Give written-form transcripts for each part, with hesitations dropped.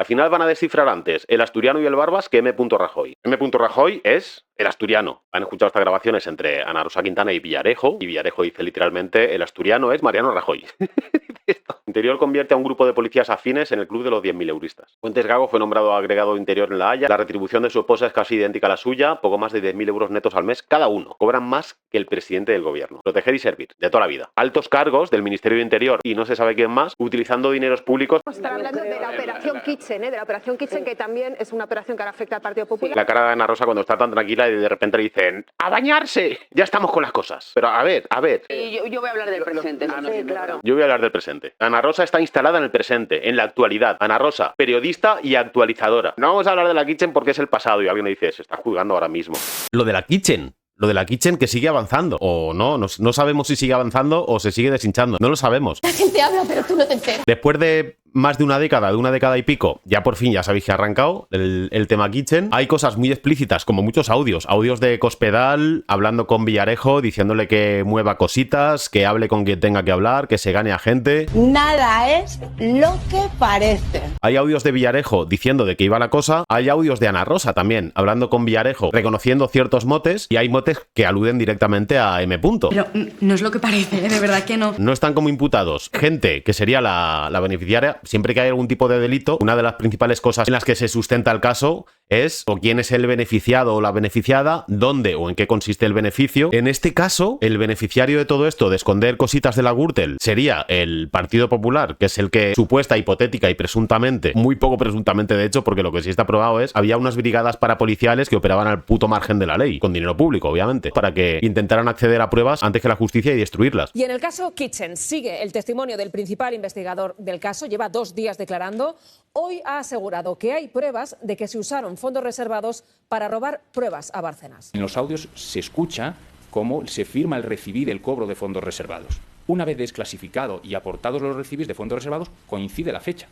Al final van a descifrar antes el asturiano y el Barbas que M. Rajoy. M. Rajoy es el asturiano. Han escuchado estas grabaciones entre Ana Rosa Quintana y Villarejo dice literalmente el asturiano es Mariano Rajoy. Interior convierte a un grupo de policías afines en el club de los 10.000 euristas. Fuentes Gago fue nombrado agregado de Interior en La Haya. La retribución de su esposa es casi idéntica a la suya, poco más de 10.000 euros netos al mes cada uno. Cobran más que el presidente del gobierno. Proteger y servir, de toda la vida. Altos cargos del Ministerio de Interior y no se sabe quién más, utilizando dineros públicos. Están hablando de la operación Kitchen, de la operación Kitchen, que también es una operación que ahora afecta al Partido Popular. La cara de Ana Rosa cuando está tan tranquila y de repente le dicen ¡a bañarse! Ya estamos con las cosas. Pero a ver. Yo voy a hablar del presente. Sí, claro. Yo voy a hablar del presente. Ana Rosa está instalada en el presente, en la actualidad. Ana Rosa, periodista y actualizadora. No vamos a hablar de la Kitchen porque es el pasado y alguien me dice, se está juzgando ahora mismo. Lo de la Kitchen que sigue avanzando. O no sabemos si sigue avanzando o se sigue deshinchando. No lo sabemos. La gente habla, pero tú no te enteras. Después de más de una década y pico, ya por fin ya sabéis que ha arrancado el tema Kitchen. Hay cosas muy explícitas, como muchos audios de Cospedal hablando con Villarejo, diciéndole que mueva cositas, que hable con quien tenga que hablar, que se gane a gente. Nada es lo que parece. Hay audios de Villarejo diciendo de qué iba la cosa. Hay audios de Ana Rosa también hablando con Villarejo, reconociendo ciertos motes, y hay motes que aluden directamente a M. Pero no es lo que parece, de verdad que no. No están como imputados gente que sería la beneficiaria. Siempre que hay algún tipo de delito, una de las principales cosas en las que se sustenta el caso es o quién es el beneficiado o la beneficiada, dónde o en qué consiste el beneficio. En este caso, el beneficiario de todo esto, de esconder cositas de la Gürtel, sería el Partido Popular, que es el que supuesta, hipotética y presuntamente, muy poco presuntamente de hecho, porque lo que sí está probado es, había unas brigadas parapoliciales que operaban al puto margen de la ley, con dinero público, obviamente, para que intentaran acceder a pruebas antes que la justicia y destruirlas. Y en el caso Kitchen sigue el testimonio del principal investigador del caso, lleva 2 días declarando. Hoy ha asegurado que hay pruebas de que se usaron fondos reservados para robar pruebas a Bárcenas. En los audios se escucha cómo se firma el recibir el cobro de fondos reservados. Una vez desclasificado y aportados los recibis de fondos reservados, coincide la fecha.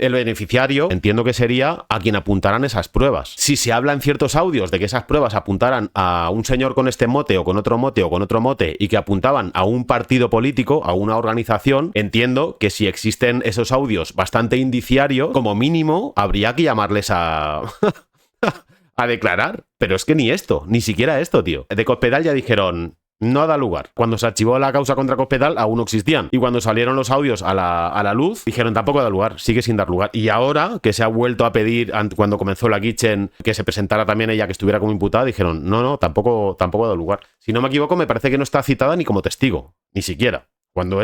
El beneficiario entiendo que sería a quien apuntaran esas pruebas. Si se habla en ciertos audios de que esas pruebas apuntaran a un señor con este mote o con otro mote y que apuntaban a un partido político, a una organización, entiendo que si existen esos audios bastante indiciarios, como mínimo habría que llamarles a declarar. Pero es que ni siquiera esto, tío. De Cospedal ya dijeron... No da lugar. Cuando se archivó la causa contra Cospedal aún no existían. Y cuando salieron los audios a la luz, dijeron tampoco da lugar, sigue sin dar lugar. Y ahora que se ha vuelto a pedir, cuando comenzó la Kitchen, que se presentara también ella, que estuviera como imputada, dijeron no, tampoco da lugar. Si no me equivoco, me parece que no está citada ni como testigo, ni siquiera. Cuando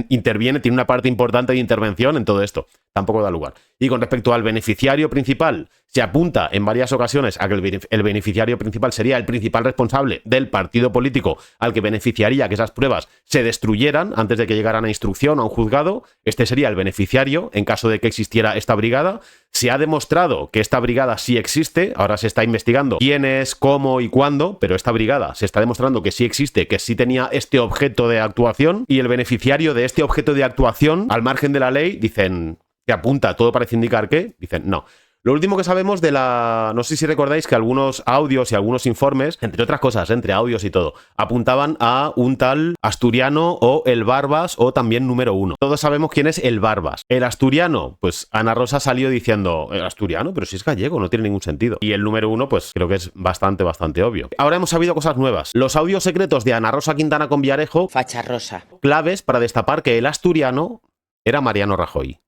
interviene, tiene una parte importante de intervención en todo esto. Tampoco da lugar. Y con respecto al beneficiario principal, se apunta en varias ocasiones a que el beneficiario principal sería el principal responsable del partido político al que beneficiaría que esas pruebas se destruyeran antes de que llegaran a instrucción o a un juzgado. Este sería el beneficiario en caso de que existiera esta brigada. Se ha demostrado que esta brigada sí existe. Ahora se está investigando quién es, cómo y cuándo, pero esta brigada se está demostrando que sí existe, que sí tenía este objeto de actuación, y el beneficiario de este objeto de actuación, al margen de la ley, dicen... que apunta, todo parece indicar que, dicen, no. Lo último que sabemos de no sé si recordáis que algunos audios y algunos informes, entre otras cosas, entre audios y todo, apuntaban a un tal asturiano o el Barbas o también número 1. Todos sabemos quién es el Barbas. El asturiano, pues Ana Rosa salió diciendo, ¿el asturiano? Pero si es gallego, no tiene ningún sentido. Y el número 1, pues creo que es bastante obvio. Ahora hemos sabido cosas nuevas. Los audios secretos de Ana Rosa Quintana con Villarejo, Facha rosa. claves para destapar que el asturiano era Mariano Rajoy.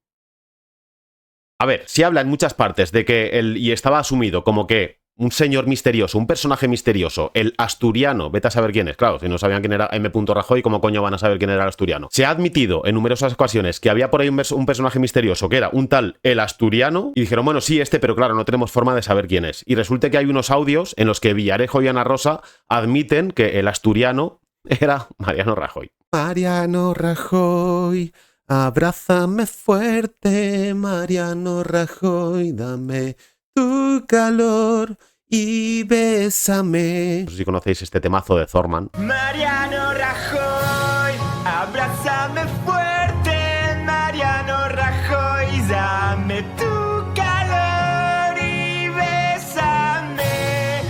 A ver, se habla en muchas partes de que y estaba asumido como que un señor misterioso, un personaje misterioso, el asturiano, vete a saber quién es, claro, si no sabían quién era M. Rajoy, ¿cómo coño van a saber quién era el asturiano? Se ha admitido en numerosas ocasiones que había por ahí un personaje misterioso que era un tal el asturiano, y dijeron, bueno, sí, pero claro, no tenemos forma de saber quién es. Y resulta que hay unos audios en los que Villarejo y Ana Rosa admiten que el asturiano era Mariano Rajoy. Mariano Rajoy... Abrázame fuerte, Mariano Rajoy, dame tu calor y bésame. No sé si conocéis este temazo de Zorman. Mariano Rajoy, abrázame fuerte, Mariano Rajoy, dame tu calor y bésame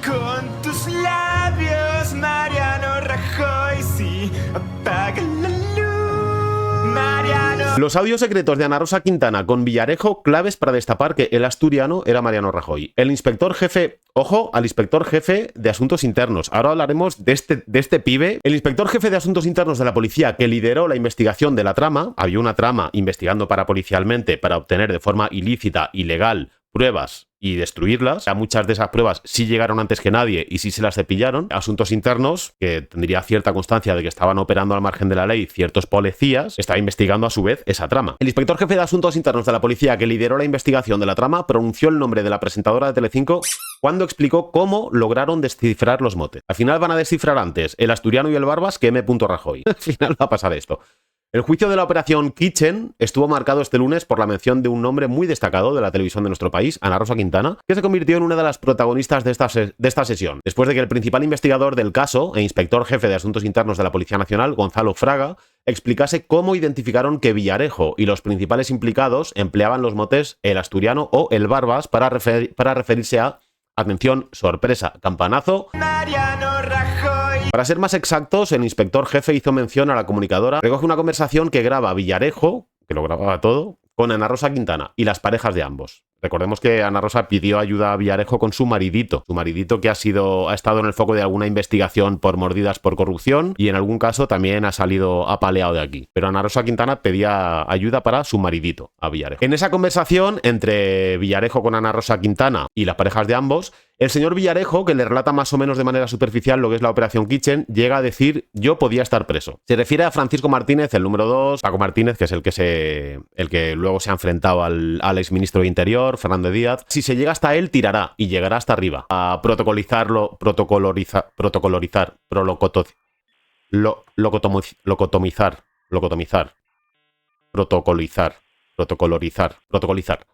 con tus labios, Mariano Rajoy, sí, apaga la luz. Mariano Los audios secretos de Ana Rosa Quintana con Villarejo, claves para destapar que el asturiano era Mariano Rajoy. El inspector jefe, ojo, al inspector jefe de Asuntos Internos. Ahora hablaremos de este pibe. El inspector jefe de Asuntos Internos de la policía que lideró la investigación de la trama, había una trama investigando parapolicialmente para obtener de forma ilícita, ilegal, pruebas y destruirlas. A muchas de esas pruebas sí llegaron antes que nadie y sí se las cepillaron. Asuntos Internos, que tendría cierta constancia de que estaban operando al margen de la ley ciertos policías, estaba investigando a su vez esa trama. El inspector jefe de Asuntos Internos de la policía que lideró la investigación de la trama pronunció el nombre de la presentadora de Telecinco cuando explicó cómo lograron descifrar los motes. Al final van a descifrar antes el asturiano y el Barbas que M. Rajoy. Al final va a pasar esto. El juicio de la operación Kitchen estuvo marcado este lunes por la mención de un nombre muy destacado de la televisión de nuestro país, Ana Rosa Quintana, que se convirtió en una de las protagonistas de esta sesión, después de que el principal investigador del caso e inspector jefe de Asuntos Internos de la Policía Nacional, Gonzalo Fraga, explicase cómo identificaron que Villarejo y los principales implicados empleaban los motes el asturiano o el Barbas para referirse a, atención, sorpresa, campanazo, Mariano Rajoy. Para ser más exactos, el inspector jefe hizo mención a la comunicadora, recoge una conversación que graba Villarejo, que lo grababa todo, con Ana Rosa Quintana y las parejas de ambos. Recordemos que Ana Rosa pidió ayuda a Villarejo con su maridito que ha estado en el foco de alguna investigación por mordidas por corrupción y en algún caso también ha salido apaleado de aquí. Pero Ana Rosa Quintana pedía ayuda para su maridito, a Villarejo. En esa conversación entre Villarejo con Ana Rosa Quintana y las parejas de ambos, el señor Villarejo, que le relata más o menos de manera superficial lo que es la operación Kitchen, llega a decir: yo podía estar preso. Se refiere a Francisco Martínez, el número 2, Paco Martínez, que es el que luego se ha enfrentado al exministro de Interior, Fernández Díaz. Si se llega hasta él, tirará y llegará hasta arriba. A locotomizar, protocolizar.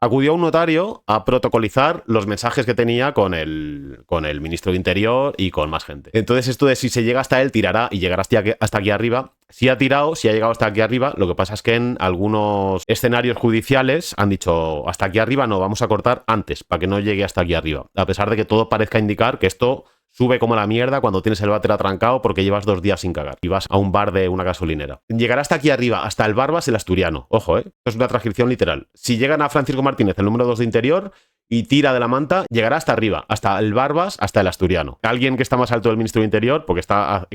Acudió a un notario a protocolizar los mensajes que tenía con el ministro de Interior y con más gente. Entonces esto de si se llega hasta él, tirará y llegará hasta aquí arriba. Si ha tirado, si ha llegado hasta aquí arriba, lo que pasa es que en algunos escenarios judiciales han dicho: hasta aquí arriba no, vamos a cortar antes, para que no llegue hasta aquí arriba. A pesar de que todo parezca indicar que esto sube como la mierda cuando tienes el váter atrancado porque llevas 2 días sin cagar y vas a un bar de una gasolinera. Llegará hasta aquí arriba, hasta el Barbas, el asturiano. Ojo, esto es una transcripción literal. Si llegan a Francisco Martínez, el número 2 de Interior, y tira de la manta, llegará hasta arriba, hasta el Barbas, hasta el asturiano. Alguien que está más alto del ministro de Interior, porque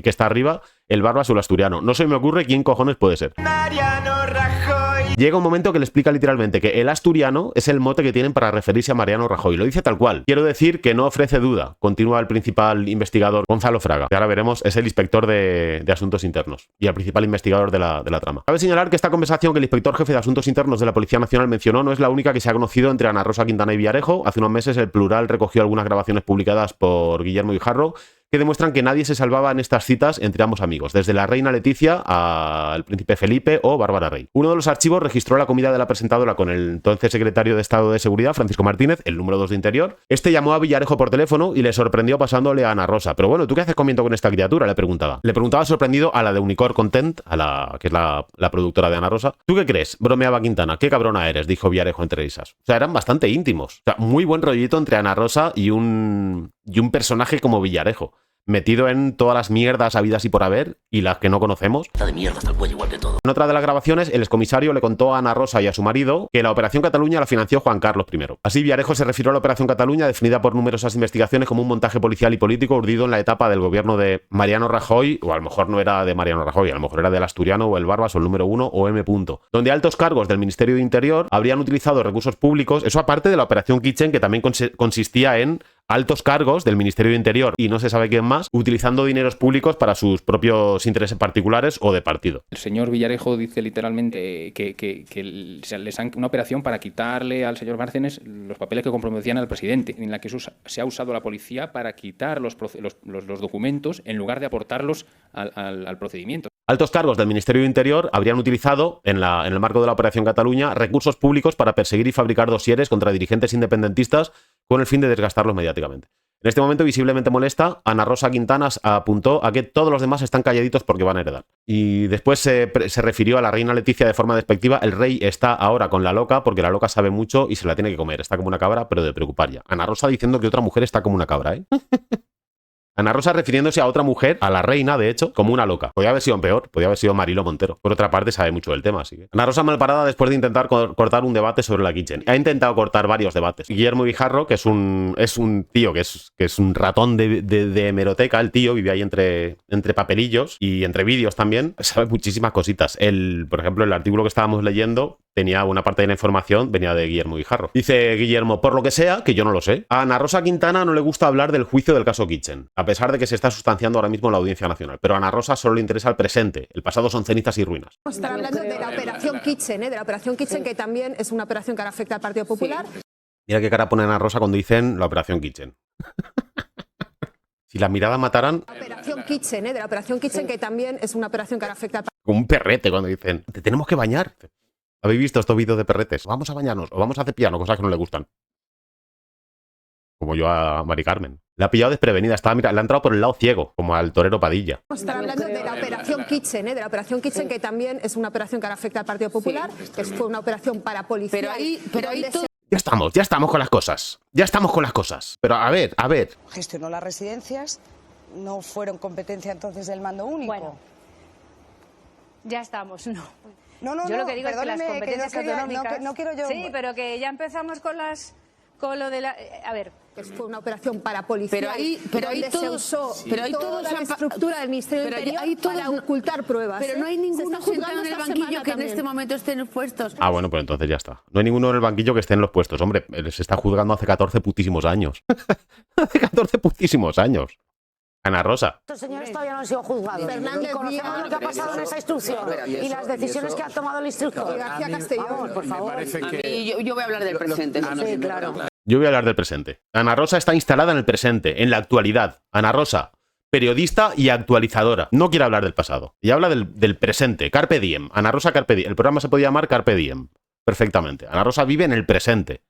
que está arriba, el Barbas o el asturiano. No se me ocurre quién cojones puede ser. Mariano Rajoy. Llega un momento que le explica literalmente que el asturiano es el mote que tienen para referirse a Mariano Rajoy. Lo dice tal cual. Quiero decir que no ofrece duda, continúa el principal investigador Gonzalo Fraga, que ahora veremos es el inspector de Asuntos Internos y el principal investigador de la trama. Cabe señalar que esta conversación que el inspector jefe de Asuntos Internos de la Policía Nacional mencionó no es la única que se ha conocido entre Ana Rosa Quintana y Villarejo. Hace unos meses el Plural recogió algunas grabaciones publicadas por Guillermo Guijarro que demuestran que nadie se salvaba en estas citas entre ambos amigos, desde la reina Leticia al príncipe Felipe o Bárbara Rey. Uno de los archivos registró la comida de la presentadora con el entonces secretario de Estado de Seguridad, Francisco Martínez, el número 2 de Interior. Este llamó a Villarejo por teléfono y le sorprendió pasándole a Ana Rosa. Pero bueno, ¿tú qué haces comiendo con esta criatura?, le preguntaba. Le preguntaba sorprendido a la de Unicorn Content, que es la productora de Ana Rosa. ¿Tú qué crees?, bromeaba Quintana. Qué cabrona eres, dijo Villarejo entre risas. O sea, eran bastante íntimos. O sea, muy buen rollito entre Ana Rosa y un personaje como Villarejo, metido en todas las mierdas habidas y por haber, y las que no conocemos. Está de mierda hasta el cuello igual que todo. En otra de las grabaciones, el excomisario le contó a Ana Rosa y a su marido que la Operación Cataluña la financió Juan Carlos I. Así, Villarejo se refirió a la Operación Cataluña, definida por numerosas investigaciones como un montaje policial y político urdido en la etapa del gobierno de Mariano Rajoy, o a lo mejor no era de Mariano Rajoy, a lo mejor era del asturiano o el Barbas o el número 1 o M. Donde altos cargos del Ministerio de Interior habrían utilizado recursos públicos, eso aparte de la Operación Kitchen, que también consistía en altos cargos del Ministerio de Interior y no se sabe quién más, utilizando dineros públicos para sus propios intereses particulares o de partido. El señor Villarejo dice literalmente que les han una operación para quitarle al señor Bárcenas los papeles que comprometían al presidente, en la que se ha usado la policía para quitar los documentos en lugar de aportarlos al procedimiento. Altos cargos del Ministerio de Interior habrían utilizado, en el marco de la Operación Cataluña, recursos públicos para perseguir y fabricar dosieres contra dirigentes independentistas con el fin de desgastarlos mediáticamente. En este momento, visiblemente molesta, Ana Rosa Quintana apuntó a que todos los demás están calladitos porque van a heredar. Y después se refirió a la reina Leticia de forma despectiva: el rey está ahora con la loca porque la loca sabe mucho y se la tiene que comer. Está como una cabra, pero de preocupar ya. Ana Rosa diciendo que otra mujer está como una cabra, ¿eh? Ana Rosa refiriéndose a otra mujer, a la reina, de hecho, como una loca. Podría haber sido peor, podría haber sido Mariló Montero. Por otra parte, sabe mucho del tema, así que... Ana Rosa malparada después de intentar cortar un debate sobre la Kitchen. Ha intentado cortar varios debates. Guillermo Guijarro, que es un tío que es un ratón de hemeroteca, el tío vive ahí entre papelillos y entre vídeos también, sabe muchísimas cositas. Por ejemplo, el artículo que estábamos leyendo tenía una parte de la información, venía de Guillermo Guijarro. Dice Guillermo, por lo que sea, que yo no lo sé, a Ana Rosa Quintana no le gusta hablar del juicio del caso Kitchen, a pesar de que se está sustanciando ahora mismo en la Audiencia Nacional. Pero a Ana Rosa solo le interesa el presente. El pasado son cenizas y ruinas. Están hablando de la operación Kitchen, de la operación Kitchen, que también es una operación que ahora afecta al Partido Popular. Mira qué cara pone Ana Rosa cuando dicen la operación Kitchen. Si las miradas mataran... La operación Kitchen, de la operación Kitchen, que también es una operación que ahora afecta al Partido Como un perrete cuando dicen, te tenemos que bañar. ¿Habéis visto estos vídeos de perretes? Vamos a bañarnos o vamos a cepillarnos, cosas que no le gustan. Como yo a Mari Carmen. La ha pillado desprevenida, le ha entrado por el lado ciego, como al torero Padilla. Están hablando de la operación Kitchen, de la operación Kitchen, que también es una operación que ahora afecta al Partido Popular, que fue una operación para policía. Pero ahí todo... Ya estamos con las cosas. Ya estamos con las cosas. Pero a ver. Gestionó las residencias, no fueron competencia entonces del mando único. Bueno, ya estamos, no. No, yo lo que digo es que las competencias autonómicas... No quiero yo... Sí, pero que ya empezamos con lo de la... A ver... Fue una operación para policía. Pero ahí todos... se usó toda la estructura del Ministerio del Interior para ocultar pruebas. Pero no hay ninguno sentado en el banquillo que en este momento esté en los puestos. Ah, bueno, pues entonces ya está. No hay ninguno en el banquillo que esté en los puestos. Hombre, se está juzgando hace 14 putísimos años. Hace 14 putísimos años. Ana Rosa. Estos señores todavía no han sido juzgados. Fernández y conocemos lo que ha pasado en esa instrucción y las decisiones que ha tomado el instructor. García Castellón, por favor. Yo voy a hablar del presente. Sí, claro. Yo voy a hablar del presente. Ana Rosa está instalada en el presente, en la actualidad. Ana Rosa, periodista y actualizadora. No quiere hablar del pasado. Y habla del presente. Carpe diem. Ana Rosa Carpe diem. El programa se podía llamar Carpe diem. Perfectamente. Ana Rosa vive en el presente.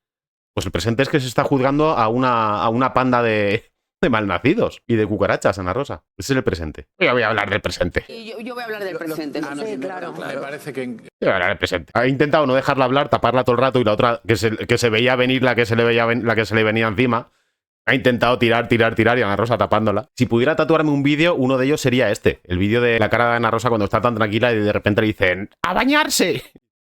Pues el presente es que se está juzgando a una panda de malnacidos y de cucarachas, Ana Rosa. Ese es el presente. Yo voy a hablar del presente. Yo voy a hablar del presente. Sí, claro. Me parece que... Yo voy a hablar del presente. Ha intentado no dejarla hablar, taparla todo el rato y la otra, que se veía venir la que se le venía encima, ha intentado tirar y Ana Rosa tapándola. Si pudiera tatuarme un vídeo, uno de ellos sería este. El vídeo de la cara de Ana Rosa cuando está tan tranquila y de repente le dicen ¡a bañarse!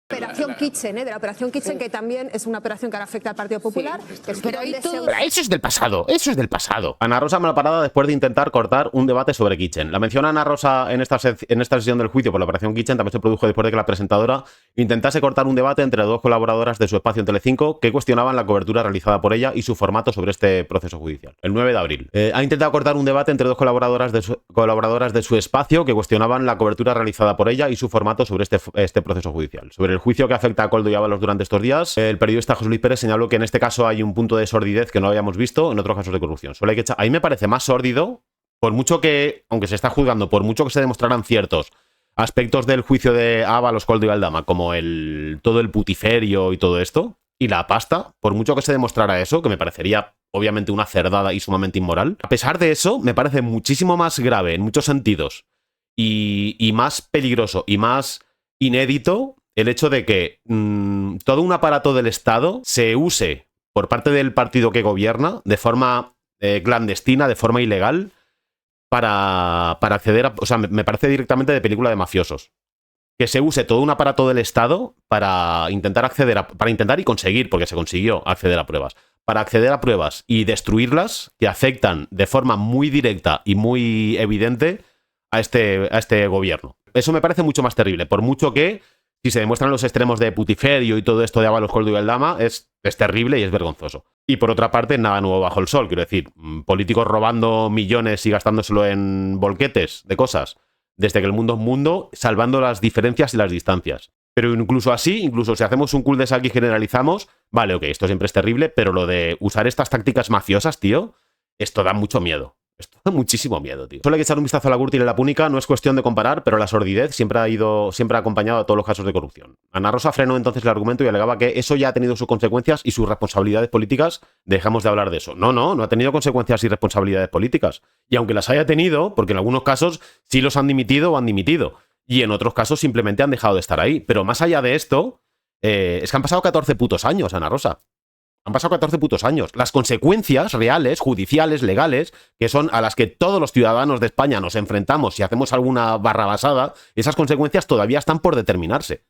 Operación Kitchen, de la operación Kitchen, que también es una operación que ahora afecta al Partido Popular. Pero ahí todo... Eso es del pasado, eso es del pasado. Ana Rosa malparada después de intentar cortar un debate sobre Kitchen. La menciona Ana Rosa en esta sesión del juicio por la operación Kitchen también se produjo después de que la presentadora intentase cortar un debate entre dos colaboradoras de su espacio en Telecinco que cuestionaban la cobertura realizada por ella y su formato sobre este proceso judicial. El 9 de abril. Ha intentado cortar un debate entre dos colaboradoras de su espacio que cuestionaban la cobertura realizada por ella y su formato sobre este proceso judicial. Sobre el juicio que afecta a Koldo y Ábalos durante estos días, el periodista José Luis Pérez señaló que en este caso hay un punto de sordidez que no habíamos visto en otros casos de corrupción. Solo hay que a mí me parece más sórdido, por mucho que, aunque se está juzgando, por mucho que se demostraran ciertos aspectos del juicio de Ábalos, Koldo y Aldama, como todo el putiferio y todo esto, y la pasta, por mucho que se demostrara eso, que me parecería obviamente una cerdada y sumamente inmoral, a pesar de eso, me parece muchísimo más grave en muchos sentidos y más peligroso y más inédito el hecho de que todo un aparato del Estado se use por parte del partido que gobierna de forma clandestina, de forma ilegal, para acceder a... O sea, me parece directamente de película de mafiosos. Que se use todo un aparato del Estado para intentar para intentar y conseguir, porque se consiguió acceder a pruebas, para acceder a pruebas y destruirlas que afectan de forma muy directa y muy evidente a este gobierno. Eso me parece mucho más terrible, por mucho que si se demuestran los extremos de putiferio y todo esto de Ábalos, Koldo y Aldama, es terrible y es vergonzoso. Y por otra parte, nada nuevo bajo el sol. Quiero decir, políticos robando millones y gastándoselo en bolquetes de cosas, desde que el mundo es mundo, salvando las diferencias y las distancias. Pero incluso así, incluso si hacemos un cul de sac y generalizamos, vale, ok, esto siempre es terrible, pero lo de usar estas tácticas mafiosas, tío, esto da mucho miedo. Esto da muchísimo miedo, tío. Solo hay que echar un vistazo a la Gürtel y la Púnica, no es cuestión de comparar, pero la sordidez siempre ha acompañado a todos los casos de corrupción. Ana Rosa frenó entonces el argumento y alegaba que eso ya ha tenido sus consecuencias y sus responsabilidades políticas. Dejamos de hablar de eso. No ha tenido consecuencias y responsabilidades políticas. Y aunque las haya tenido, porque en algunos casos sí los han dimitido o han dimitido, y en otros casos simplemente han dejado de estar ahí. Pero más allá de esto, es que han pasado 14 putos años, Ana Rosa. Han pasado 14 putos años. Las consecuencias reales, judiciales, legales, que son a las que todos los ciudadanos de España nos enfrentamos si hacemos alguna barrabasada, esas consecuencias todavía están por determinarse.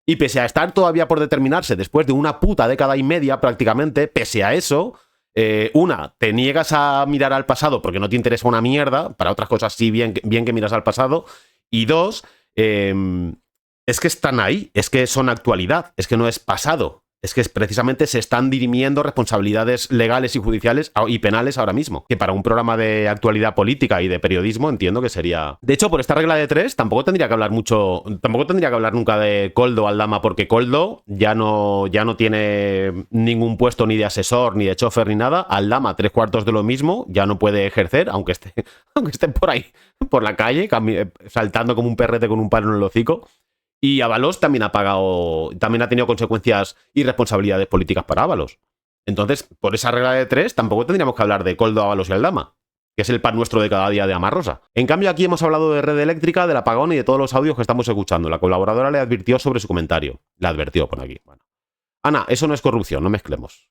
Y pese a estar todavía por determinarse después de una puta década y media prácticamente, pese a eso, te niegas a mirar al pasado porque no te interesa una mierda, para otras cosas sí, bien que miras al pasado, y dos, es que están ahí, es que son actualidad, es que no es pasado. Es que precisamente se están dirimiendo responsabilidades legales y judiciales y penales ahora mismo. Que para un programa de actualidad política y de periodismo entiendo que sería... De hecho, por esta regla de 3 tampoco tendría que hablar nunca de Koldo Aldama, porque Koldo ya no tiene ningún puesto ni de asesor, ni de chofer, ni nada. Aldama, 3/4 de lo mismo, ya no puede ejercer, aunque esté por ahí, por la calle, saltando como un perrete con un palo en el hocico. Y Ábalos también ha tenido consecuencias y responsabilidades políticas para Ábalos. Entonces, por esa regla de 3, tampoco tendríamos que hablar de Koldo, Ábalos y Aldama, que es el pan nuestro de cada día de Amarrosa. En cambio, aquí hemos hablado de red eléctrica, del apagón y de todos los audios que estamos escuchando. La colaboradora le advirtió sobre su comentario. Le advirtió, pone aquí. Bueno. Ana, eso no es corrupción, no mezclemos.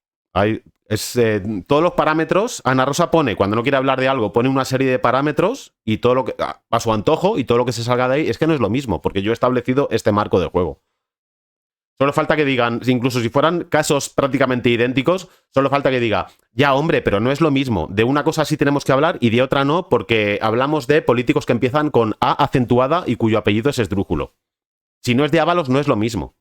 Todos los parámetros, Ana Rosa pone, cuando no quiere hablar de algo, pone una serie de parámetros y todo lo que a su antojo y todo lo que se salga de ahí, es que no es lo mismo, porque yo he establecido este marco de juego. Solo falta que digan, incluso si fueran casos prácticamente idénticos, solo falta que diga, ya hombre, pero no es lo mismo, de una cosa sí tenemos que hablar y de otra no, porque hablamos de políticos que empiezan con A acentuada y cuyo apellido es esdrújulo. Si no es de Ábalos, no es lo mismo.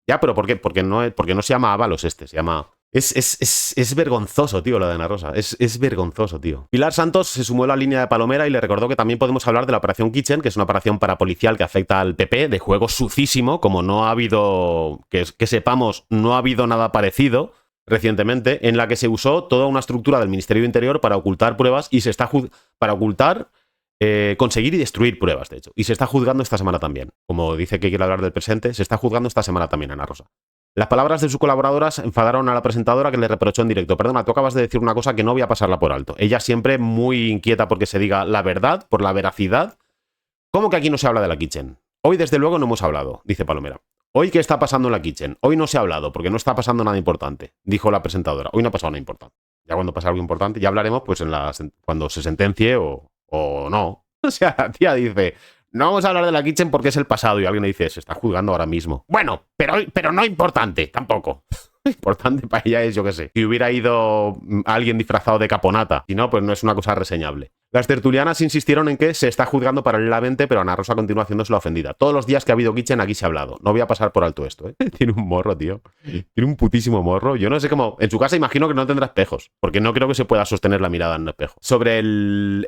Ya, pero ¿por qué? Porque no se llama Ábalos se llama... Es vergonzoso, tío, lo de Ana Rosa. Es vergonzoso, tío. Pilar Santos se sumó a la línea de Palomera y le recordó que también podemos hablar de la Operación Kitchen, que es una operación parapolicial que afecta al PP, de juego sucísimo, como no ha habido, que sepamos, no ha habido nada parecido recientemente, en la que se usó toda una estructura del Ministerio de Interior para ocultar pruebas y se está para ocultar, conseguir y destruir pruebas, de hecho. Y se está juzgando esta semana también. Como dice que quiere hablar del presente, se está juzgando esta semana también, Ana Rosa. Las palabras de sus colaboradoras enfadaron a la presentadora, que le reprochó en directo. Perdona, tú acabas de decir una cosa que no voy a pasarla por alto. Ella siempre muy inquieta porque se diga la verdad, por la veracidad. ¿Cómo que aquí no se habla de la Kitchen? Hoy desde luego no hemos hablado, dice Palomera. ¿Hoy qué está pasando en la Kitchen? Hoy no se ha hablado porque no está pasando nada importante, dijo la presentadora. Hoy no ha pasado nada importante. Ya cuando pasa algo importante, ya hablaremos pues cuando se sentencie o no. O sea, la tía dice... No vamos a hablar de la Kitchen porque es el pasado y alguien le dice, se está juzgando ahora mismo. Bueno, pero no importante, tampoco. Importante para ella es, yo qué sé, si hubiera ido alguien disfrazado de caponata. Si no, pues no es una cosa reseñable. Las tertulianas insistieron en que se está juzgando paralelamente, pero Ana Rosa continúa haciéndose la ofendida. Todos los días que ha habido Kitchen aquí se ha hablado. No voy a pasar por alto esto, ¿eh? Tiene un morro, tío. Tiene un putísimo morro. Yo no sé cómo... En su casa imagino que no tendrá espejos, porque no creo que se pueda sostener la mirada en un espejo. Sobre el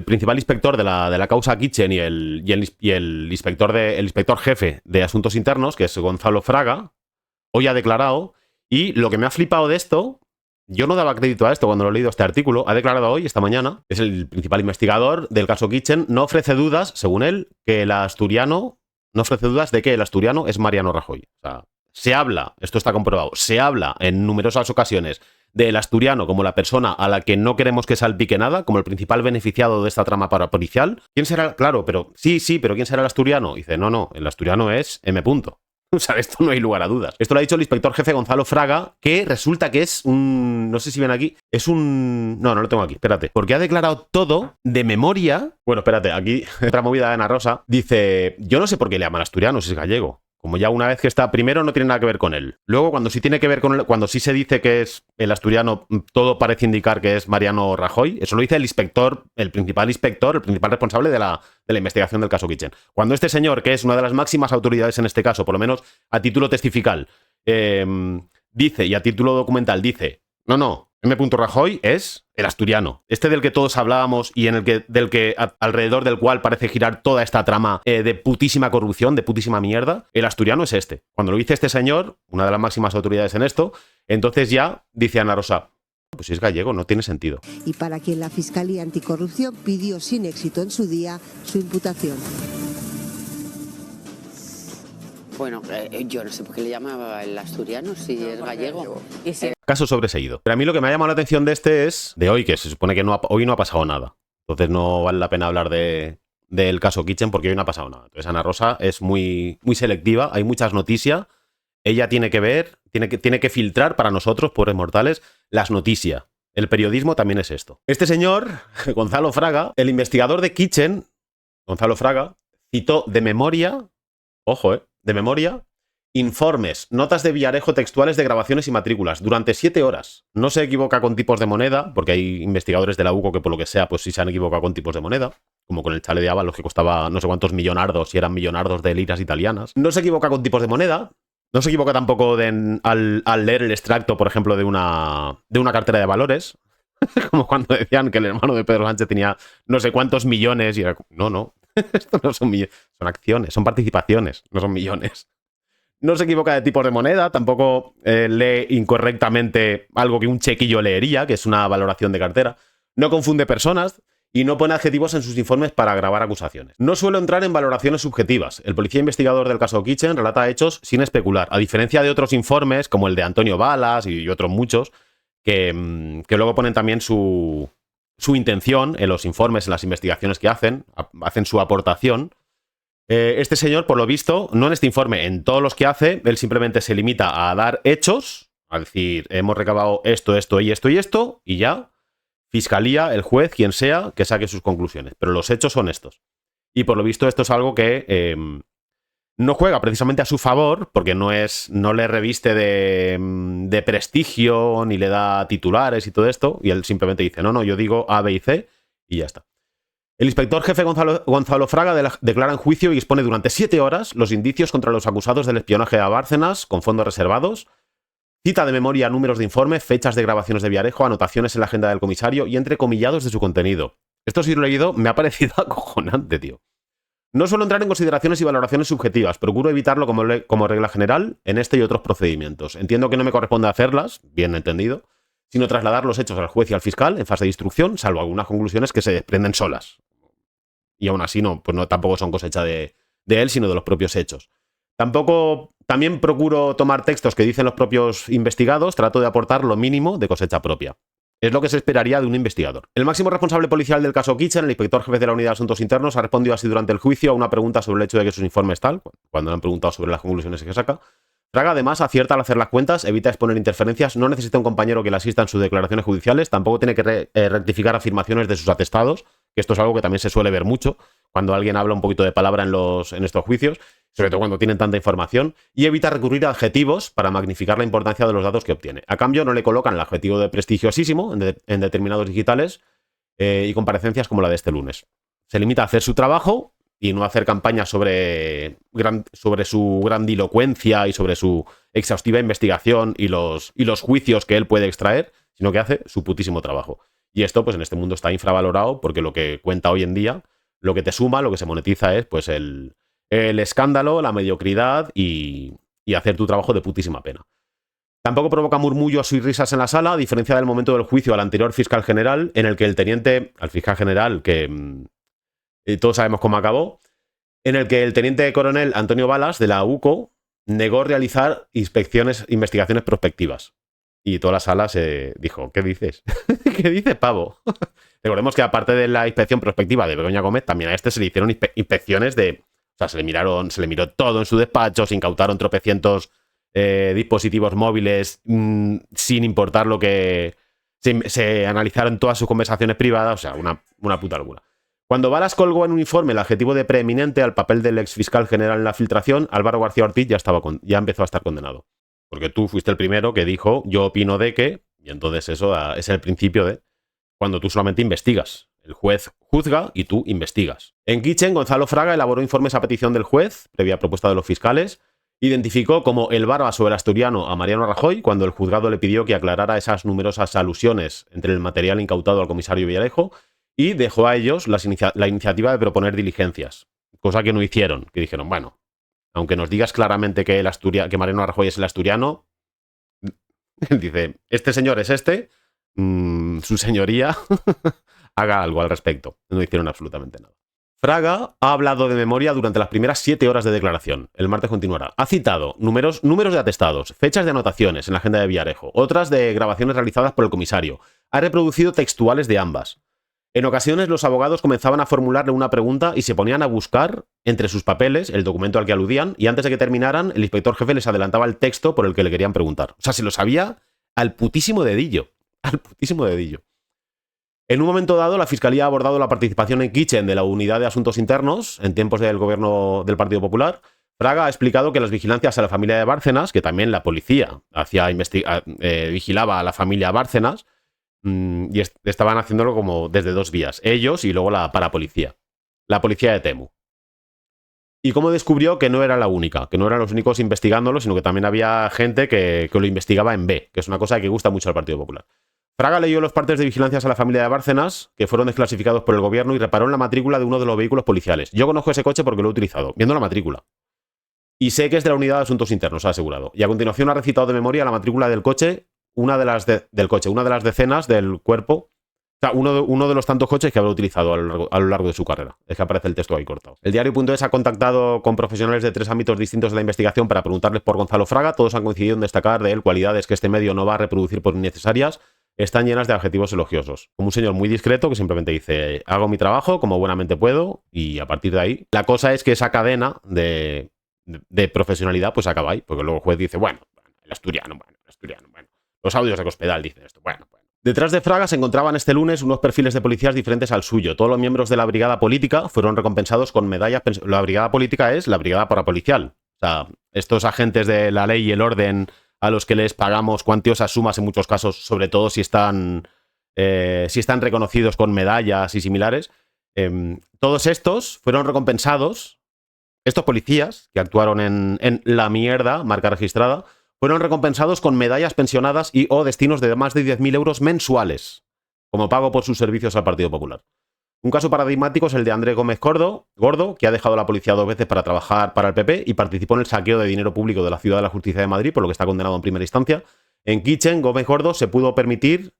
principal inspector de la causa Kitchen y el inspector jefe de Asuntos Internos, que es Gonzalo Fraga, hoy ha declarado, y lo que me ha flipado de esto... Yo no daba crédito a esto cuando lo he leído este artículo. Ha declarado hoy, esta mañana, es el principal investigador del caso Kitchen. No ofrece dudas, según él, que el asturiano... No ofrece dudas de que el asturiano es Mariano Rajoy. O sea, se habla, esto está comprobado, se habla en numerosas ocasiones del asturiano como la persona a la que no queremos que salpique nada, como el principal beneficiado de esta trama parapolicial. ¿Quién será? Claro, pero... Sí, pero ¿quién será el asturiano? Dice, no, el asturiano es M. O sea, esto no hay lugar a dudas. Esto lo ha dicho el inspector jefe Gonzalo Fraga, que resulta que es un... No sé si ven aquí. Es un... No lo tengo aquí, espérate. Porque ha declarado todo de memoria. Bueno, espérate, aquí otra movida de Ana Rosa. Dice, yo no sé por qué le llaman asturiano si es gallego. Como ya una vez que está, primero no tiene nada que ver con él. Luego, cuando sí tiene que ver con él, cuando sí se dice que es el asturiano, todo parece indicar que es Mariano Rajoy. Eso lo dice el inspector, el principal responsable de la investigación del caso Kitchen. Cuando este señor, que es una de las máximas autoridades en este caso, por lo menos a título testifical, dice, y a título documental dice, no, M. Rajoy es el asturiano. Este del que todos hablábamos y alrededor del cual parece girar toda esta trama de putísima corrupción, de putísima mierda, el asturiano es este. Cuando lo dice este señor, una de las máximas autoridades en esto, entonces ya dice Ana Rosa, pues si es gallego, no tiene sentido. Y para quien la Fiscalía Anticorrupción pidió sin éxito en su día su imputación. Bueno, yo no sé por qué le llamaba el asturiano, si es gallego. Y si... Caso sobreseído. Pero a mí lo que me ha llamado la atención de este es de hoy, que se supone que hoy no ha pasado nada. Entonces no vale la pena hablar del caso Kitchen porque hoy no ha pasado nada. Entonces Ana Rosa es muy, muy selectiva, hay muchas noticias Ella tiene que ver, tiene que filtrar para nosotros, pobres mortales, las noticias. El periodismo también es esto. Este señor, Gonzalo Fraga, el investigador de Kitchen, Gonzalo Fraga, citó de memoria, ojo, de memoria, informes, notas de Villarejo textuales de grabaciones y matrículas durante 7 horas. No se equivoca con tipos de moneda, porque hay investigadores de la UCO que por lo que sea, pues sí se han equivocado con tipos de moneda, como con el chale de Ábalos que costaba no sé cuántos millonardos y eran millonardos de liras italianas. No se equivoca con tipos de moneda. No se equivoca tampoco al leer el extracto, por ejemplo, de una cartera de valores, como cuando decían que el hermano de Pedro Sánchez tenía no sé cuántos millones y era... No, esto no son millones, son acciones, son participaciones, no son millones. No se equivoca de tipos de moneda, tampoco lee incorrectamente algo que un chequillo leería, que es una valoración de cartera. No confunde personas y no pone adjetivos en sus informes para agravar acusaciones. No suele entrar en valoraciones subjetivas. El policía investigador del caso Kitchen relata hechos sin especular, a diferencia de otros informes, como el de Antonio Balas y otros muchos, que luego ponen también su intención en los informes, en las investigaciones que hacen su aportación. Este señor, por lo visto, no en este informe, en todos los que hace, él simplemente se limita a dar hechos, a decir, hemos recabado esto, esto y esto y esto, y ya, Fiscalía, el juez, quien sea, que saque sus conclusiones. Pero los hechos son estos. Y por lo visto esto es algo que no juega precisamente a su favor, porque no le reviste de prestigio, ni le da titulares y todo esto, y él simplemente dice, no, yo digo A, B y C, y ya está. El inspector jefe Gonzalo Fraga declara en juicio y expone durante 7 horas los indicios contra los acusados del espionaje a Bárcenas con fondos reservados, cita de memoria números de informe, fechas de grabaciones de Villarejo, anotaciones en la agenda del comisario y entrecomillados de su contenido. Esto si lo he leído me ha parecido acojonante, tío. No suelo entrar en consideraciones y valoraciones subjetivas, procuro evitarlo como regla general en este y otros procedimientos. Entiendo que no me corresponde hacerlas, bien entendido, sino trasladar los hechos al juez y al fiscal en fase de instrucción, salvo algunas conclusiones que se desprenden solas. Y aún así tampoco son cosecha de él, sino de los propios hechos. También procuro tomar textos que dicen los propios investigados, trato de aportar lo mínimo de cosecha propia. Es lo que se esperaría de un investigador. El máximo responsable policial del caso Kitchen, el inspector jefe de la Unidad de Asuntos Internos, ha respondido así durante el juicio a una pregunta sobre el hecho de que sus informes tal, cuando le han preguntado sobre las conclusiones que saca. Fraga además acierta al hacer las cuentas, evita exponer interferencias, no necesita un compañero que le asista en sus declaraciones judiciales, tampoco tiene que rectificar afirmaciones de sus atestados, que esto es algo que también se suele ver mucho cuando alguien habla un poquito de palabra en estos juicios, sobre todo cuando tienen tanta información, y evita recurrir a adjetivos para magnificar la importancia de los datos que obtiene. A cambio, no le colocan el adjetivo de prestigiosísimo en determinados digitales y comparecencias como la de este lunes. Se limita a hacer su trabajo y no hacer campañas sobre su grandilocuencia y sobre su exhaustiva investigación y los juicios que él puede extraer, sino que hace su putísimo trabajo. Y esto, pues en este mundo está infravalorado porque lo que cuenta hoy en día, lo que te suma, lo que se monetiza es pues el escándalo, la mediocridad y hacer tu trabajo de putísima pena. Tampoco provoca murmullos y risas en la sala, a diferencia del momento del juicio al anterior fiscal general, en el que al fiscal general, que todos sabemos cómo acabó, en el que el teniente coronel Antonio Balas, de la UCO, negó realizar investigaciones prospectivas. Y toda la sala se dijo, ¿qué dices? ¿Qué dices, pavo? Recordemos que aparte de la inspección prospectiva de Begoña Gómez, también a este se le hicieron inspecciones o sea, se le miró todo en su despacho, se incautaron tropecientos dispositivos móviles sin importar lo que... Se analizaron todas sus conversaciones privadas, o sea, una puta locura. Cuando Balas colgó en un informe el adjetivo de preeminente al papel del exfiscal general en la filtración, Álvaro García Ortiz ya empezó a estar condenado. Porque tú fuiste el primero que dijo, yo opino de que, y entonces eso es el principio de cuando tú solamente investigas. El juez juzga y tú investigas. En Kitchen, Gonzalo Fraga elaboró informes a petición del juez, previa propuesta de los fiscales, identificó como el barbaso el asturiano a Mariano Rajoy cuando el juzgado le pidió que aclarara esas numerosas alusiones entre el material incautado al comisario Villarejo y dejó a ellos la iniciativa de proponer diligencias, cosa que no hicieron, que dijeron, bueno, aunque nos digas claramente que Mariano Rajoy es el asturiano, dice, este señor es su señoría, haga algo al respecto. No hicieron absolutamente nada. Fraga ha hablado de memoria durante las primeras 7 horas de declaración. El martes continuará. Ha citado números de atestados, fechas de anotaciones en la agenda de Villarejo, otras de grabaciones realizadas por el comisario. Ha reproducido textuales de ambas. En ocasiones los abogados comenzaban a formularle una pregunta y se ponían a buscar entre sus papeles el documento al que aludían, y antes de que terminaran, el inspector jefe les adelantaba el texto por el que le querían preguntar. O sea, se lo sabía al putísimo dedillo. Al putísimo dedillo. En un momento dado, la Fiscalía ha abordado la participación en Kitchen de la Unidad de Asuntos Internos en tiempos del gobierno del Partido Popular. Fraga ha explicado que las vigilancias a la familia de Bárcenas, que también la policía vigilaba a la familia Bárcenas, y estaban haciéndolo como desde dos vías, ellos y luego la parapolicía, la policía de Temu. Y cómo descubrió que no era la única, que no eran los únicos investigándolo, sino que también había gente que lo investigaba en B, que es una cosa que gusta mucho al Partido Popular. Fraga leyó los partes de vigilancias a la familia de Bárcenas, que fueron desclasificados por el gobierno, y reparó en la matrícula de uno de los vehículos policiales. Yo conozco ese coche porque lo he utilizado, viendo la matrícula. Y sé que es de la Unidad de Asuntos Internos, ha asegurado. Y a continuación ha recitado de memoria la matrícula del coche, una de las decenas del cuerpo, o sea, uno de los tantos coches que habrá utilizado a lo largo de su carrera. Es que aparece el texto ahí cortado. El diario.es ha contactado con profesionales de 3 ámbitos distintos de la investigación para preguntarles por Gonzalo Fraga. Todos han coincidido en destacar de él cualidades que este medio no va a reproducir por innecesarias. Están llenas de adjetivos elogiosos. Como un señor muy discreto que simplemente dice: hago mi trabajo como buenamente puedo, y a partir de ahí. La cosa es que esa cadena de profesionalidad pues acaba ahí, porque luego el juez dice: bueno, el asturiano, bueno. Los audios de Cospedal dicen esto, bueno. Detrás de Fraga se encontraban este lunes unos perfiles de policías diferentes al suyo. Todos los miembros de la brigada política fueron recompensados con medallas. La brigada política es la brigada parapolicial. O sea, estos agentes de la ley y el orden a los que les pagamos cuantiosas sumas en muchos casos, sobre todo si están reconocidos con medallas y similares, todos estos fueron recompensados. Estos policías que actuaron en la mierda, marca registrada, fueron recompensados con medallas pensionadas y o destinos de más de 10.000 euros mensuales como pago por sus servicios al Partido Popular. Un caso paradigmático es el de Andrés Gómez Gordo, que ha dejado la policía 2 veces para trabajar para el PP y participó en el saqueo de dinero público de la Ciudad de la Justicia de Madrid, por lo que está condenado en primera instancia. En Kitchen, Gómez Gordo se puede permitir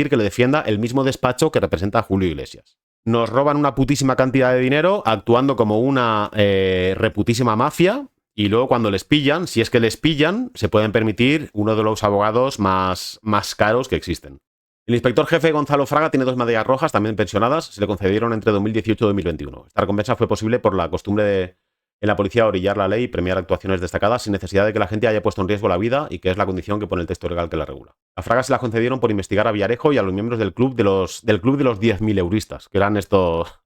que le defienda el mismo despacho que representa a Julio Iglesias. Nos roban una putísima cantidad de dinero actuando como una reputísima mafia. Y luego cuando les pillan, si es que les pillan, se pueden permitir uno de los abogados más caros que existen. El inspector jefe Gonzalo Fraga tiene 2 medallas rojas, también pensionadas, se le concedieron entre 2018 y 2021. Esta recompensa fue posible por la costumbre en la policía orillar la ley y premiar actuaciones destacadas sin necesidad de que la gente haya puesto en riesgo la vida, y que es la condición que pone el texto legal que la regula. A Fraga se la concedieron por investigar a Villarejo y a los miembros del club de los 10.000 euristas, que eran estos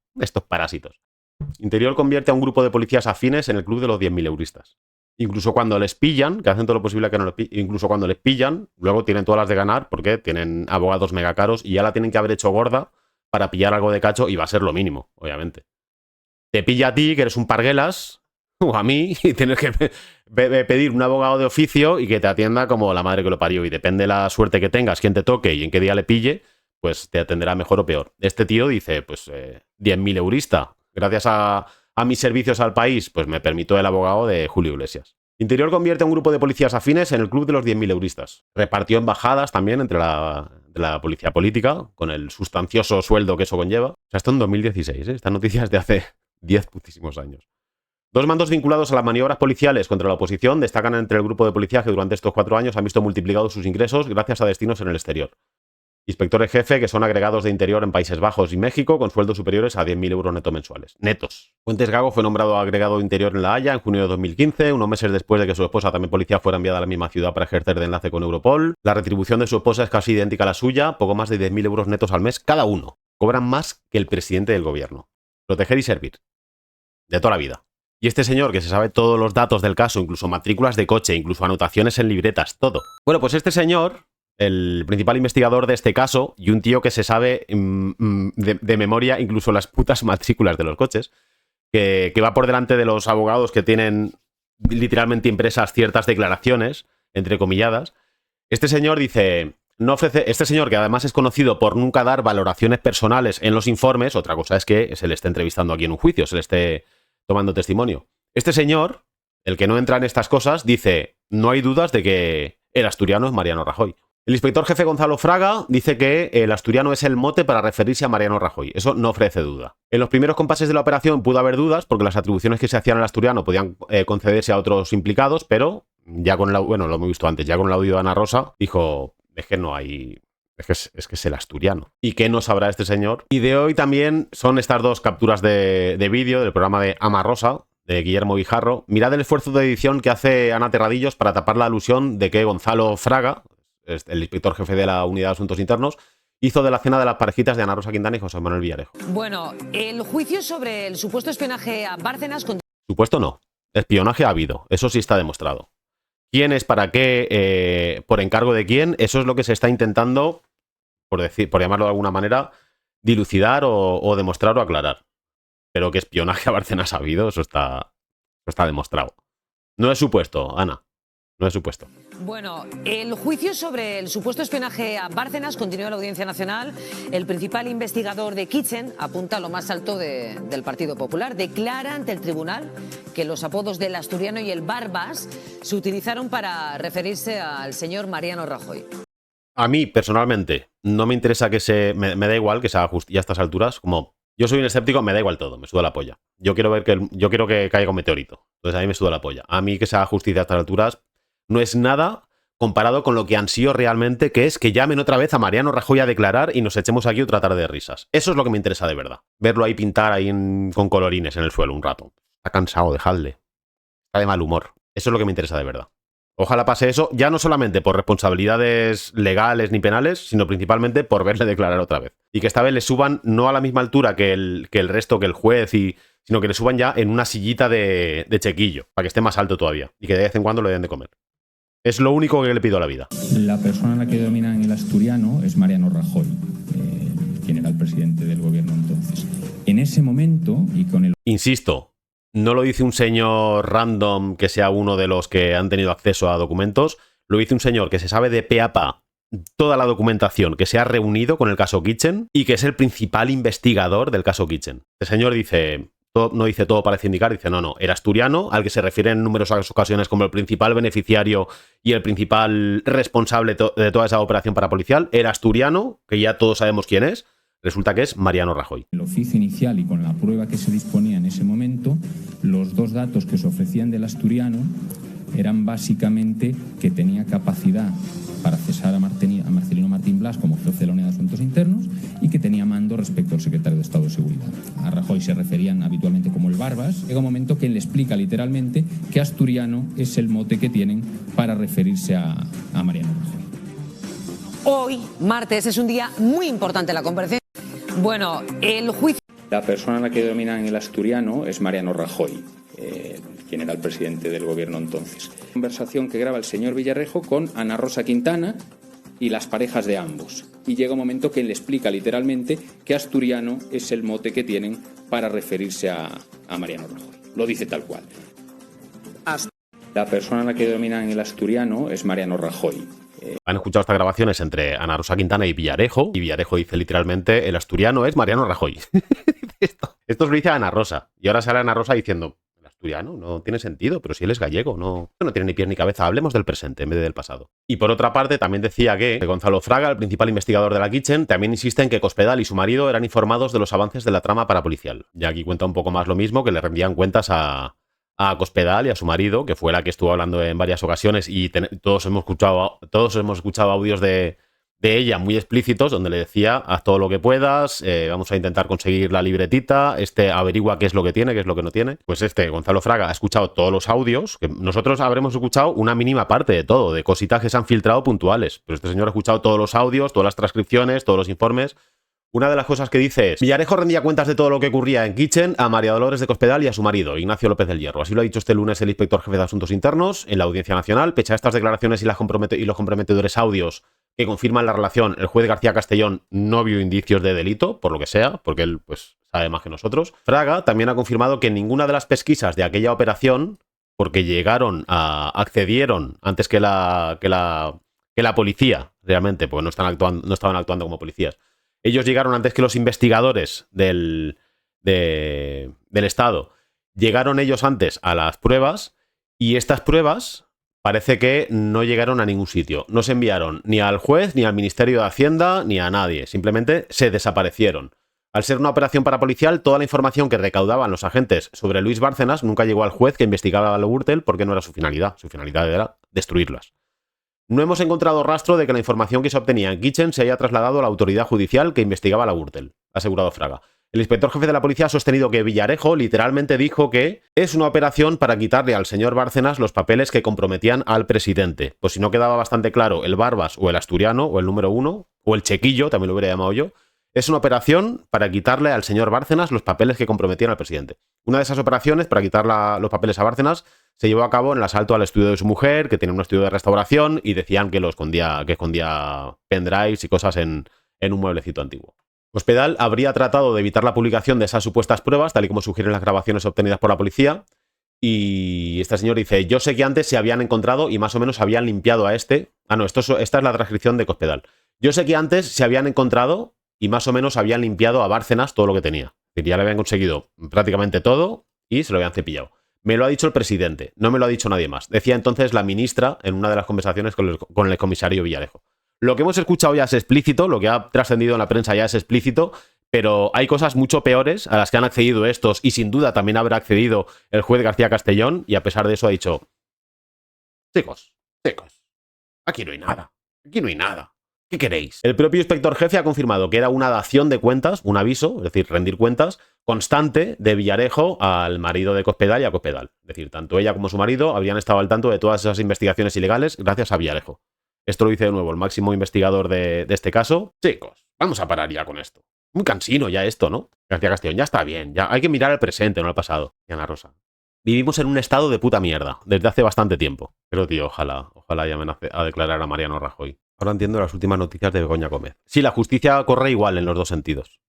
parásitos. Interior convierte a un grupo de policías afines en el club de los 10.000 euristas. Incluso cuando les pillan, que hacen todo lo posible que no les pillen, incluso cuando les pillan, luego tienen todas las de ganar porque tienen abogados mega caros y ya la tienen que haber hecho gorda para pillar algo de cacho, y va a ser lo mínimo, obviamente. Te pilla a ti, que eres un parguelas, o a mí, y tienes que pedir un abogado de oficio y que te atienda como la madre que lo parió, y depende de la suerte que tengas, quién te toque y en qué día le pille, pues te atenderá mejor o peor. Este tío dice, pues 10.000 eurista. Gracias a mis servicios al país, pues me permito el abogado de Julio Iglesias. Interior convierte a un grupo de policías afines en el club de los 10.000 euristas. Repartió embajadas también entre la policía política, con el sustancioso sueldo que eso conlleva. O sea, esto en 2016, ¿eh? Esta noticia es de hace 10 putísimos años. 2 mandos vinculados a las maniobras policiales contra la oposición destacan entre el grupo de policías que durante estos 4 años han visto multiplicados sus ingresos gracias a destinos en el exterior. Inspectores jefe que son agregados de interior en Países Bajos y México con sueldos superiores a 10.000 euros neto mensuales. Netos. Fuentes Gago fue nombrado agregado de interior en La Haya en junio de 2015, unos meses después de que su esposa, también policía, fuera enviada a la misma ciudad para ejercer de enlace con Europol. La retribución de su esposa es casi idéntica a la suya, poco más de 10.000 euros netos al mes cada uno. Cobran más que el presidente del gobierno. Proteger y servir. De toda la vida. Y este señor que se sabe todos los datos del caso, incluso matrículas de coche, incluso anotaciones en libretas, todo. Bueno, pues este señor, el principal investigador de este caso, y un tío que se sabe de memoria incluso las putas matrículas de los coches, que va por delante de los abogados que tienen literalmente impresas ciertas declaraciones, entrecomilladas. Este señor dice, este señor que además es conocido por nunca dar valoraciones personales en los informes, otra cosa es que se le esté entrevistando aquí en un juicio, se le esté tomando testimonio. Este señor, el que no entra en estas cosas, dice, no hay dudas de que el asturiano es Mariano Rajoy. El inspector jefe Gonzalo Fraga dice que el asturiano es el mote para referirse a Mariano Rajoy. Eso no ofrece duda. En los primeros compases de la operación pudo haber dudas porque las atribuciones que se hacían al asturiano podían concederse a otros implicados, pero ya con el, bueno, lo hemos visto antes, ya con el audio de Ana Rosa, dijo, es que no hay Es que es el asturiano. ¿Y qué no sabrá este señor? Y de hoy también son estas dos capturas de vídeo del programa de Ama Rosa, de Guillermo Guijarro. Mirad el esfuerzo de edición que hace Ana Terradillos para tapar la alusión de que Gonzalo Fraga, el inspector jefe de la Unidad de Asuntos Internos, hizo de la cena de las parejitas de Ana Rosa Quintana y José Manuel Villarejo. Bueno, el juicio sobre el supuesto espionaje a Bárcenas... Supuesto no. Espionaje ha habido. Eso sí está demostrado. ¿Quién es para qué? ¿Por encargo de quién? Eso es lo que se está intentando, por llamarlo de alguna manera, dilucidar o demostrar o aclarar. Pero que espionaje a Bárcenas ha habido, eso está demostrado. No es supuesto, Ana. No es supuesto. Bueno, el juicio sobre el supuesto espionaje a Bárcenas continúa en la Audiencia Nacional. El principal investigador de Kitchen apunta a lo más alto del Partido Popular. Declara ante el tribunal que los apodos del Asturiano y el Barbas se utilizaron para referirse al señor Mariano Rajoy. A mí, personalmente, no me interesa que me da igual que se haga justicia a estas alturas. Como yo soy un escéptico, me da igual todo, me suda la polla. Yo quiero que caiga un meteorito. Entonces a mí me suda la polla. A mí que se haga justicia a estas alturas no es nada comparado con lo que han sido realmente, que es que llamen otra vez a Mariano Rajoy a declarar y nos echemos aquí otra tarde de risas. Eso es lo que me interesa de verdad. Verlo ahí pintar ahí con colorines en el suelo un rato. Está cansado, dejadle. Está de mal humor. Eso es lo que me interesa de verdad. Ojalá pase eso, ya no solamente por responsabilidades legales ni penales, sino principalmente por verle declarar otra vez. Y que esta vez le suban no a la misma altura que el resto, que el juez, sino que le suban ya en una sillita de chequillo, para que esté más alto todavía. Y que de vez en cuando le den de comer. Es lo único que le pido a la vida. La persona a la que dominan el asturiano es Mariano Rajoy, quien era el presidente del gobierno entonces. En ese momento, y con el... Insisto, no lo dice un señor random que sea uno de los que han tenido acceso a documentos, lo dice un señor que se sabe de pe a pa toda la documentación que se ha reunido con el caso Kitchen y que es el principal investigador del caso Kitchen. El señor dice... No dice todo parece indicar, dice no, era asturiano, al que se refiere en numerosas ocasiones como el principal beneficiario y el principal responsable de toda esa operación parapolicial, era asturiano, que ya todos sabemos quién es, resulta que es Mariano Rajoy. El oficio inicial y con la prueba que se disponía en ese momento, los dos datos que se ofrecían del asturiano eran básicamente que tenía capacidad para cesar a Marcelino Martín Blas como jefe de la Unidad de Asuntos Internos y que tenía mando respecto al secretario de Estado de Seguridad. A Rajoy se referían habitualmente como el Barbas. Llega un momento que él le explica literalmente que asturiano es el mote que tienen para referirse a Mariano Rajoy. Hoy, martes, es un día muy importante en la comparecencia. Bueno, el juicio... La persona a la que dominan el asturiano es Mariano Rajoy, quien era el presidente del gobierno entonces. Conversación que graba el señor Villarejo con Ana Rosa Quintana y las parejas de ambos. Y llega un momento que él le explica literalmente que asturiano es el mote que tienen para referirse a Mariano Rajoy. Lo dice tal cual. La persona a la que dominan el asturiano es Mariano Rajoy. Han escuchado estas grabaciones entre Ana Rosa Quintana y Villarejo dice literalmente el asturiano es Mariano Rajoy. Esto se lo dice a Ana Rosa. Y ahora sale Ana Rosa diciendo... Asturiano, no tiene sentido, pero si él es gallego, no tiene ni pies ni cabeza. Hablemos del presente en vez del pasado. Y por otra parte, también decía que Gonzalo Fraga, el principal investigador de la Kitchen, también insiste en que Cospedal y su marido eran informados de los avances de la trama parapolicial. Y aquí cuenta un poco más lo mismo, que le rendían cuentas a Cospedal y a su marido, que fue la que estuvo hablando en varias ocasiones, y todos hemos escuchado audios de ella muy explícitos, donde le decía, haz todo lo que puedas, vamos a intentar conseguir la libretita, averigua qué es lo que tiene, qué es lo que no tiene. Pues Gonzalo Fraga ha escuchado todos los audios, que nosotros habremos escuchado una mínima parte de todo, de cositas que se han filtrado puntuales, pero este señor ha escuchado todos los audios, todas las transcripciones, todos los informes. Una de las cosas que dice es: Villarejo rendía cuentas de todo lo que ocurría en Kitchen a María Dolores de Cospedal y a su marido, Ignacio López del Hierro. Así lo ha dicho este lunes el inspector jefe de Asuntos Internos en la Audiencia Nacional. Pecha estas declaraciones y los comprometedores audios que confirman la relación, el juez García Castellón no vio indicios de delito, por lo que sea, porque él pues sabe más que nosotros. Fraga también ha confirmado que en ninguna de las pesquisas de aquella operación, porque accedieron antes que la policía, realmente, pues no estaban actuando como policías. Ellos llegaron antes que los investigadores del Estado. Llegaron ellos antes a las pruebas y estas pruebas parece que no llegaron a ningún sitio. No se enviaron ni al juez, ni al Ministerio de Hacienda, ni a nadie. Simplemente se desaparecieron. Al ser una operación parapolicial, toda la información que recaudaban los agentes sobre Luis Bárcenas nunca llegó al juez que investigaba a la Gürtel porque no era su finalidad. Su finalidad era destruirlas. No hemos encontrado rastro de que la información que se obtenía en Kitchen se haya trasladado a la autoridad judicial que investigaba la Gürtel, ha asegurado Fraga. El inspector jefe de la policía ha sostenido que Villarejo literalmente dijo que es una operación para quitarle al señor Bárcenas los papeles que comprometían al presidente. Pues si no quedaba bastante claro, el Barbas o el Asturiano o el número 1 o el Chequillo, también lo hubiera llamado yo, es una operación para quitarle al señor Bárcenas los papeles que comprometían al presidente. Una de esas operaciones para quitar los papeles a Bárcenas se llevó a cabo en el asalto al estudio de su mujer, que tenía un estudio de restauración, y decían que escondía pendrives y cosas en un mueblecito antiguo. Cospedal habría tratado de evitar la publicación de esas supuestas pruebas, tal y como sugieren las grabaciones obtenidas por la policía, y este señor dice, yo sé que antes se habían encontrado y más o menos habían limpiado a este... Ah, no, esta es la transcripción de Cospedal. Yo sé que antes se habían encontrado y más o menos habían limpiado a Bárcenas todo lo que tenía. Es decir, ya le habían conseguido prácticamente todo y se lo habían cepillado. Me lo ha dicho el presidente, no me lo ha dicho nadie más. Decía entonces la ministra en una de las conversaciones con el comisario Villarejo. Lo que hemos escuchado ya es explícito, lo que ha trascendido en la prensa ya es explícito, pero hay cosas mucho peores a las que han accedido estos y sin duda también habrá accedido el juez García Castellón, y a pesar de eso ha dicho, chicos, aquí no hay nada, ¿qué queréis? El propio inspector jefe ha confirmado que era una dación de cuentas, un aviso, es decir, rendir cuentas, constante de Villarejo al marido de Cospedal y a Cospedal. Es decir, tanto ella como su marido habrían estado al tanto de todas esas investigaciones ilegales gracias a Villarejo. Esto lo dice de nuevo el máximo investigador de este caso. Chicos, vamos a parar ya con esto. Muy cansino ya esto, ¿no? García Castellón, ya está bien, ya hay que mirar al presente, no al pasado. Y Ana Rosa. Vivimos en un estado de puta mierda, desde hace bastante tiempo. Pero tío, ojalá llamen a declarar a Mariano Rajoy. Ahora entiendo las últimas noticias de Begoña Gómez. Sí, la justicia corre igual en los dos sentidos.